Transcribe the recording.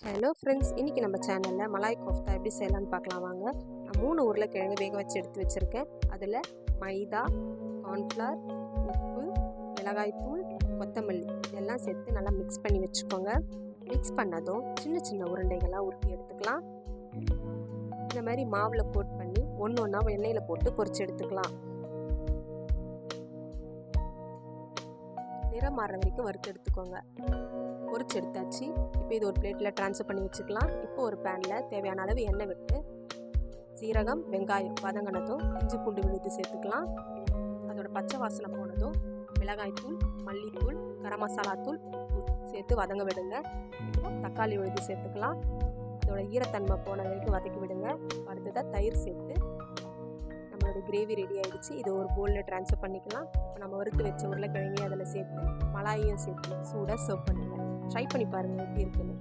Hello friends, இன்றைக்கி நம்ம சேனலில் மலாய் கோஃப்தா எப்படி செய்யலான்னு பார்க்கலாம் வாங்க. நான் 3 உருளைக்கிழங்கு வேக வச்சு எடுத்து வச்சுருக்கேன். அதில் மைதா, கார்ன்ஃப்ளவர், உப்பு, மிளகாய்த்தூள், கொத்தமல்லி இதெல்லாம் சேர்த்து நல்லா மிக்ஸ் பண்ணி வச்சுக்கோங்க. மிக்ஸ் பண்ணதும் சின்ன சின்ன உருண்டைகளாக உருட்டி எடுத்துக்கலாம். இந்த மாதிரி மாவில் கோட் பண்ணி ஒன்று ஒன்றா எண்ணெயில் போட்டு பொரிச்சு எடுத்துக்கலாம். நிறம் மாறுற வரைக்கும் வறுத்து எடுத்துக்கோங்க. பொரிச்சு எடுத்தாச்சு. இப்போ இது ஒரு பிளேட்டில் ட்ரான்ஸ்ஃபர் பண்ணி வச்சுக்கலாம். இப்போ ஒரு பேனில் தேவையான அளவு எண்ணெய் விட்டு சீரகம், வெங்காயம் வதங்கினதும் இஞ்சி பூண்டு விழுது சேர்த்துக்கலாம். அதோட பச்சை வாசனை போனதும் மிளகாய்த்தூள், மல்லித்தூள், கரம் மசாலா தூள், உப்பு சேர்த்து வதங்க விடுங்க. தக்காளி விழுது சேர்த்துக்கலாம். அதோட ஈரத்தன்மை போன வரைக்கும் வதக்கி விடுங்க. அடுத்ததாக தயிர் சேர்த்து நம்மளோட கிரேவி ரெடி ஆகிடுச்சு. இது ஒரு பவுலில் ட்ரான்ஸ்ஃபர் பண்ணிக்கலாம். இப்போ நம்ம வறுத்து வச்ச உருளைக்கிழங்கையும் அதில் சேர்த்து மலாயையும் சேர்த்து சூடாக சர்வ் பண்ணுங்கள். ட்ரை பண்ணி பாருங்கள் எப்படி இருக்குன்னு.